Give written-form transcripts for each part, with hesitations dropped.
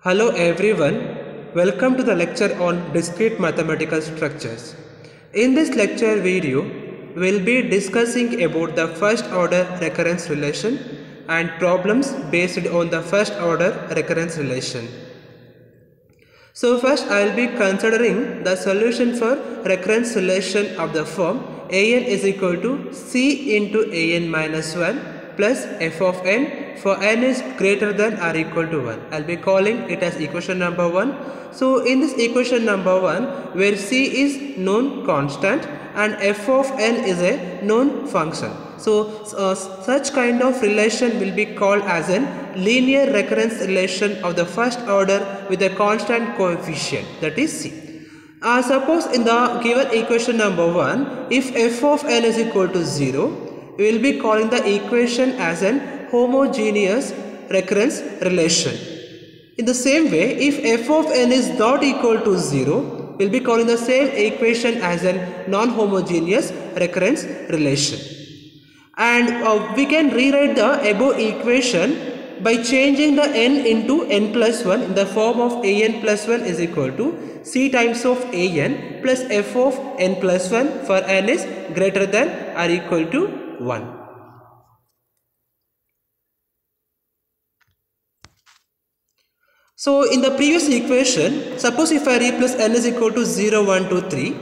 Hello everyone, welcome to the lecture on discrete mathematical structures. In this lecture video, we will be discussing about the first order recurrence relation and problems based on the first order recurrence relation. So first I will be considering the solution for recurrence relation of the form an is equal to c into an minus 1 plus f of n for n is greater than or equal to 1. I will be calling it as equation number 1. So in this equation number 1 where c is known constant and f of n is a known function. So such kind of relation will be called as a linear recurrence relation of the first order with a constant coefficient, that is c. Suppose in the given equation number 1, if f of n is equal to 0, we will be calling the equation as an homogeneous recurrence relation. In the same way, if f of n is not equal to 0, we will be calling the same equation as a non-homogeneous recurrence relation. And we can rewrite the above equation by changing the n into n plus 1 in the form of an plus 1 is equal to c times of an plus f of n plus 1 for n is greater than or equal to 1. So in the previous equation, suppose if I replace n is equal to 0, 1, 2, 3,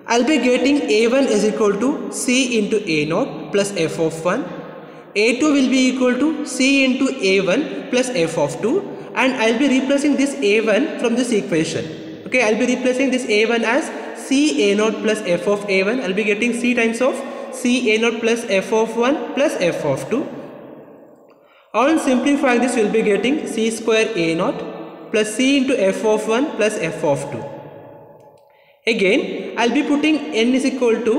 I'll be getting a1 is equal to c into a0 plus f of 1, a2 will be equal to c into a1 plus f of 2, and I'll be replacing this a1 from this equation. Okay, I'll be replacing this a1 as c a0 plus f of a1. I'll be getting c times of c a0 plus f of 1 plus f of 2. On simplifying this, we'll be getting c square a0 plus c into f of 1 plus f of 2. Again, I'll be putting n is equal to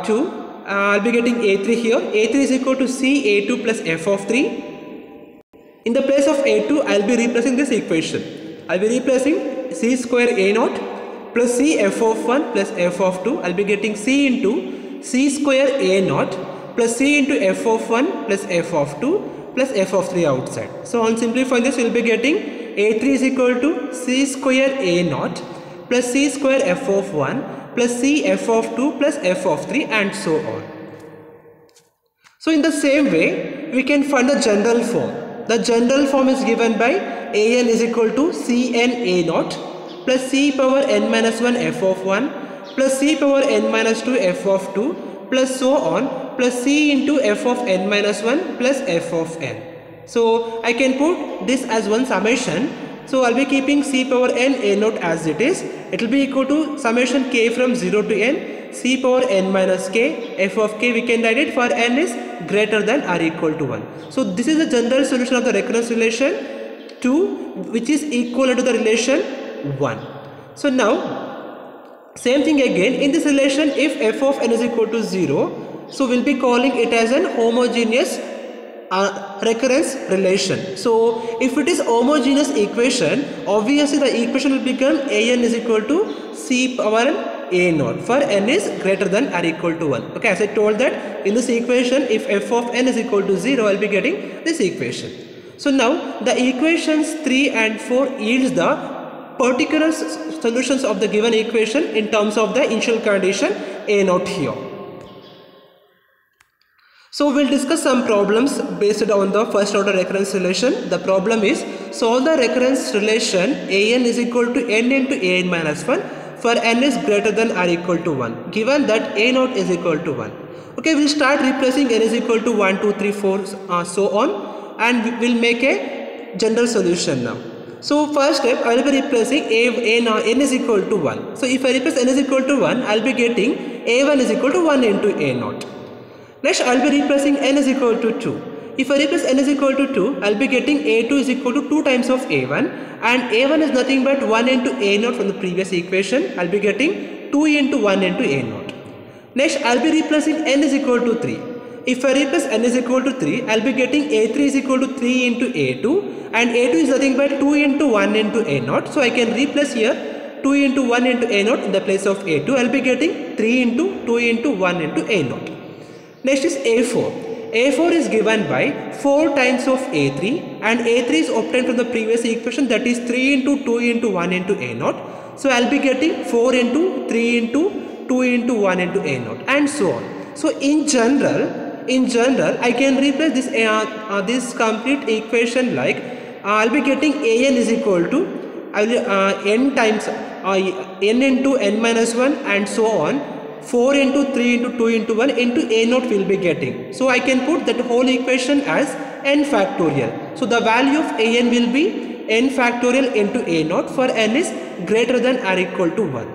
2. I'll be getting a3 here. a3 is equal to c a2 plus f of 3. In the place of a2, I'll be replacing this equation. I'll be replacing c square a0 plus c f of 1 plus f of 2. I'll be getting c into c square a0 plus c into f of 1 plus f of 2 plus f of 3 outside. So on simplifying this, we'll be getting a3 is equal to c square a0 plus c square f of 1 plus c f of 2 plus f of 3 and so on. So in the same way, we can find the general form. The general form is given by an is equal to cn a0 plus c power n minus 1 f of 1 plus c power n minus 2 f of 2 plus so on plus c into f of n minus 1 plus f of n. So I can put this as one summation. So I'll be keeping c power n a0 as it is. It will be equal to summation k from 0 to n, c power n minus k, f of k we can write it for n is greater than or equal to 1. So this is the general solution of the recurrence relation 2, which is equal to the relation 1. So now same thing again, in this relation if f of n is equal to 0, so we'll be calling it as an homogeneous recurrence relation. So if it is homogeneous equation, obviously the equation will become an is equal to c power a0 for n is greater than or equal to 1. Okay, as I told that in this equation, if f of n is equal to 0, I'll be getting this equation. So now the equations 3 and 4 yields the particular solutions of the given equation in terms of the initial condition a0 here. So we'll discuss some problems based on the first order recurrence relation. The problem is solve the recurrence relation an is equal to n into an minus 1 for n is greater than or equal to 1, given that a0 is equal to 1. Okay, we'll start replacing n is equal to 1, 2, 3, 4 so on, and we'll make a general solution now. So first step, I will be replacing n is equal to 1. So if I replace n is equal to 1, I will be getting a1 is equal to 1 into a0. Next, I will be replacing n is equal to 2. If I replace n is equal to 2, I will be getting a2 is equal to 2 times of a1, and a1 is nothing but 1 into a0 from the previous equation. I will be getting 2 into 1 into a0. Next, I will be replacing n is equal to 3. If I replace n is equal to 3, I will be getting a3 is equal to 3 into a2, and a2 is nothing but 2 into 1 into a0. So I can replace here 2 into 1 into a0 in the place of a2. I will be getting 3 into 2 into 1 into a0. Next is a4. A4 is given by 4 times of A3 and A3 is obtained from the previous equation, that is 3 into 2 into 1 into A0. So I'll be getting 4 into 3 into 2 into 1 into A0 and so on. So in general I can replace this this complete equation like I'll be getting an is equal to n times n into n minus 1 and so on, 4 into 3 into 2 into 1 into A0 will be getting. So I can put that whole equation as n factorial. So the value of an will be n factorial into A0 for n is greater than or equal to 1.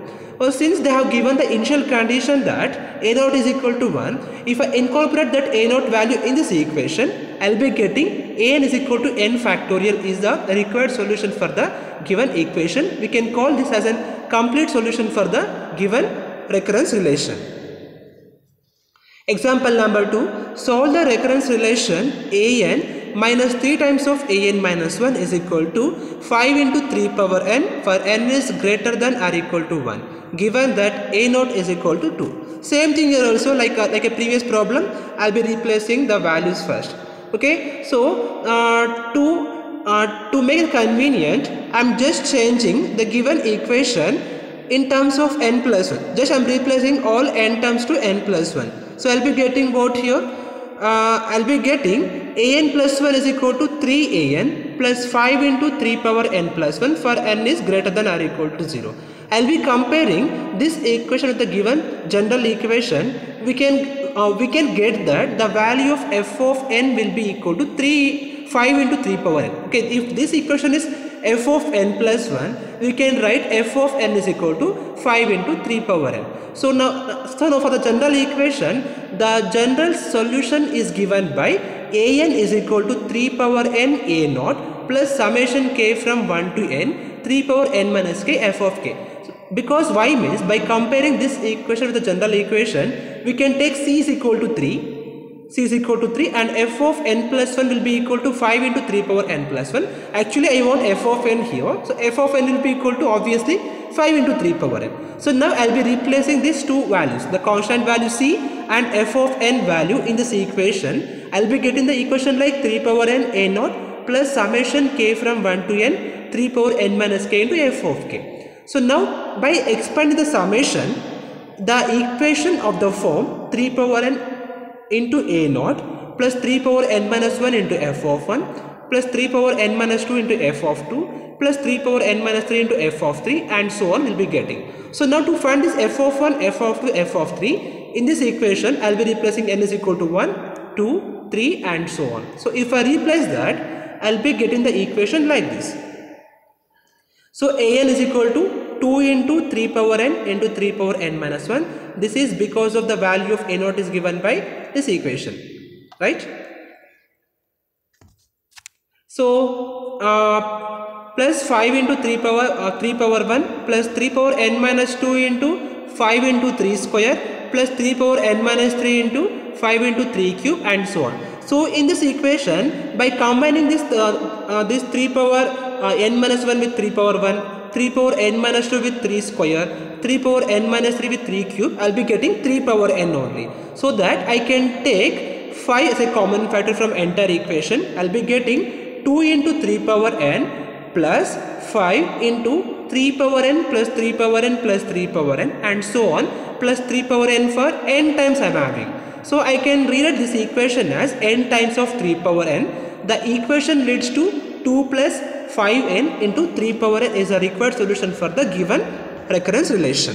Since they have given the initial condition that A0 is equal to 1, if I incorporate that A0 value in this equation, I'll be getting an is equal to n factorial is the required solution for the given equation. We can call this as a complete solution for the given recurrence relation. Example number 2. Solve the recurrence relation an minus 3 times of an minus 1 is equal to 5 into 3 power n for n is greater than or equal to 1, given that a0 is equal to 2. Same thing here also, like a previous problem, I'll be replacing the values first. Okay, so to make it convenient, I'm just changing the given equation in terms of n plus 1. Just I'm replacing all n terms to n plus 1. So I'll be getting what here? I'll be getting an plus 1 is equal to 3an plus 5 into 3 power n plus 1 for n is greater than or equal to 0. I'll be comparing this equation with the given general equation. We can get that the value of f of n will be equal to 5 into 3 power n. Okay, if this equation is f of n plus 1, we can write f of n is equal to 5 into 3 power n. So now for the general equation, the general solution is given by an is equal to 3 power n a0 plus summation k from 1 to n 3 power n minus k f of k. Because y means by comparing this equation with the general equation, we can take c is equal to 3 and f of n plus 1 will be equal to 5 into 3 power n plus 1. Actually I want f of n here, so f of n will be equal to obviously 5 into 3 power n. So now I'll be replacing these two values, the constant value c and f of n value in this equation. I'll be getting the equation like 3 power n a0 plus summation k from 1 to n 3 power n minus k into f of k. So now by expanding the summation, the equation of the form 3 power n into a0 plus 3 power n minus 1 into f of 1 plus 3 power n minus 2 into f of 2 plus 3 power n minus 3 into f of 3 and so on will be getting. So now to find this f of 1, f of 2, f of 3, in this equation I'll be replacing n is equal to 1, 2, 3 and so on. So if I replace that, I'll be getting the equation like this. So an is equal to 2 into 3 power n into 3 power n minus 1. This is because of the value of a0 is given by this equation, right? So plus 5 into 3 power 1 plus 3 power n minus 2 into 5 into 3 square plus 3 power n minus 3 into 5 into 3 cube and so on. So in this equation, by combining this 3 power n minus 1 with 3 power 1, 3 power n minus 2 with 3 square, 3 power n minus 3 with 3 cube, I'll be getting 3 power n only. So that I can take 5 as a common factor from entire equation. I'll be getting 2 into 3 power n plus 5 into 3 power n plus 3 power n plus 3 power n and so on plus 3 power n for n times I'm having. So I can rewrite this equation as n times of 3 power n. The equation leads to 2 plus 5n into 3 power n is a required solution for the given recurrence relation.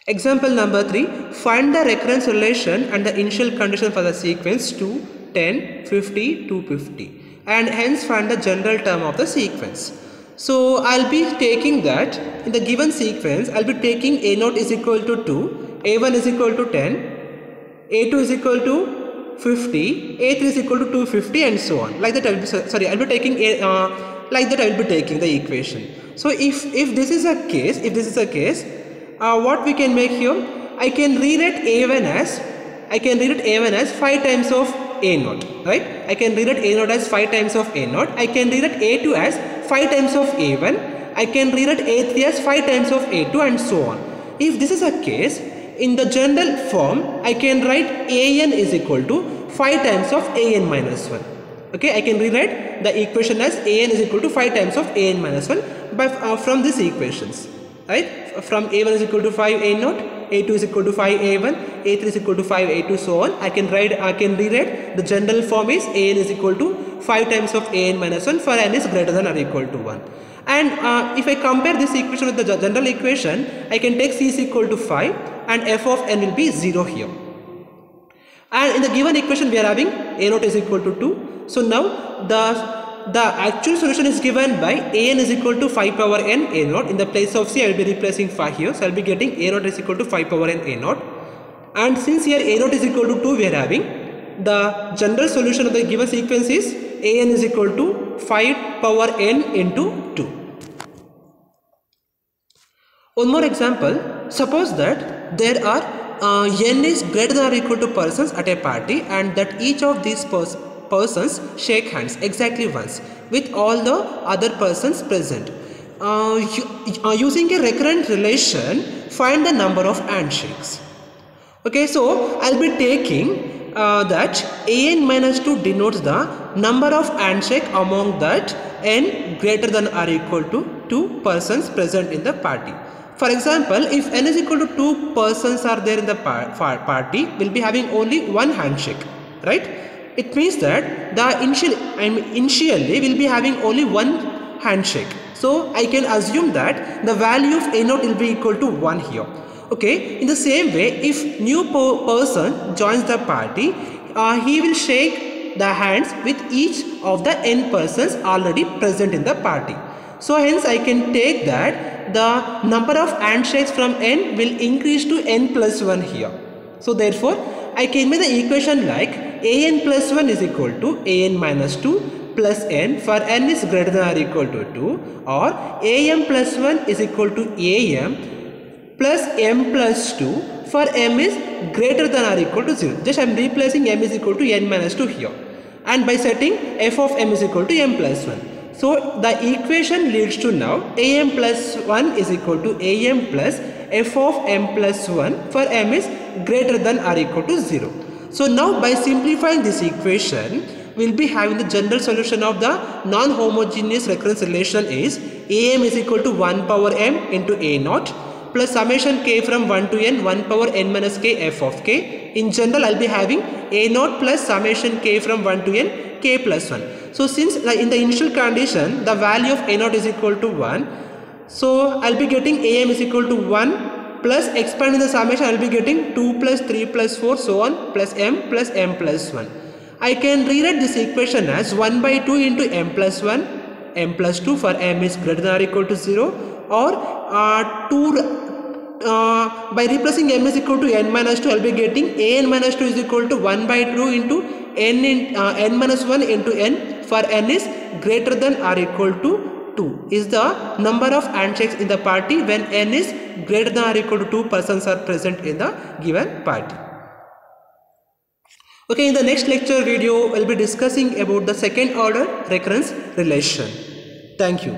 Example number 3. Find the recurrence relation and the initial condition for the sequence 2, 10, 50, 250 and hence find the general term of the sequence. So I'll be taking that in the given sequence, I'll be taking a0 is equal to 2, a1 is equal to 10, a2 is equal to 50, a3 is equal to 250 and so on. Like that I'll be taking like that I will be taking the equation. So if this is a case, what we can make here, I can rewrite a1 as 5 times of a0, right? I can rewrite a0 as 5 times of a0. I can rewrite a2 as 5 times of a1. I can rewrite a3 as 5 times of a2 and so on. If this is a case, in the general form, I can write an is equal to 5 times of an minus 1. Okay, I can rewrite the equation as an is equal to 5 times of an minus 1 by from these equations, right? From a1 is equal to 5 a naught, a2 is equal to 5 a1, a3 is equal to 5 a2, so on. I can rewrite the general form is an is equal to 5 times of an minus 1 for n is greater than or equal to 1. And if I compare this equation with the general equation, I can take c is equal to 5 and f of n will be 0 here. And in the given equation we are having a naught is equal to 2. So now the actual solution is given by an is equal to 5 power n a naught. In the place of c I will be replacing 5 here. So I will be getting a naught is equal to 5 power n a naught. And since here a naught is equal to 2, we are having the general solution of the given sequence is an is equal to 5 power n into 2. One more example. Suppose that there are n is greater than or equal to persons at a party, and that each of these persons shake hands exactly once with all the other persons present. Using a recurrent relation, find the number of handshakes. Okay, so I'll be taking that an minus 2 denotes the number of handshake among that n greater than or equal to 2 persons present in the party. For example, if n is equal to 2 persons are there in the party, we'll be having only one handshake, right? It means that initially we'll be having only one handshake. So I can assume that the value of a naught will be equal to 1 here. Okay, in the same way, if new person joins the party, he will shake the hands with each of the n persons already present in the party. So hence I can take that the number of handshakes from n will increase to n plus 1 here. So therefore I can make the equation like an plus 1 is equal to an minus 2 plus n for n is greater than or equal to 2, or am plus 1 is equal to am plus m plus 2 for m is greater than or equal to 0. Just I am replacing m is equal to n minus 2 here, and by setting f of m is equal to m plus 1. So the equation leads to now am plus 1 is equal to am plus f of m plus 1 for m is greater than or equal to 0. So now by simplifying this equation, we will be having the general solution of the non-homogeneous recurrence relation is am is equal to 1 power m into a naught plus summation k from 1 to n 1 power n minus k f of k. In general, I will be having a naught plus summation k from 1 to n k plus 1. So since in the initial condition the value of a naught is equal to 1, so I will be getting am is equal to 1 plus expanding the summation I will be getting 2 plus 3 plus 4 so on plus m plus m+1. I can rewrite this equation as 1 by 2 into m plus 1, m plus 2 for m is greater than or equal to 0, or by replacing m is equal to n minus 2 I will be getting an minus 2 is equal to 1 by 2 into n minus 1 into n for n is greater than or equal to 2 is the number of handshakes in the party when n is greater than or equal to 2 persons are present in the given party. Okay, in the next lecture video, we'll be discussing about the second order recurrence relation. Thank you.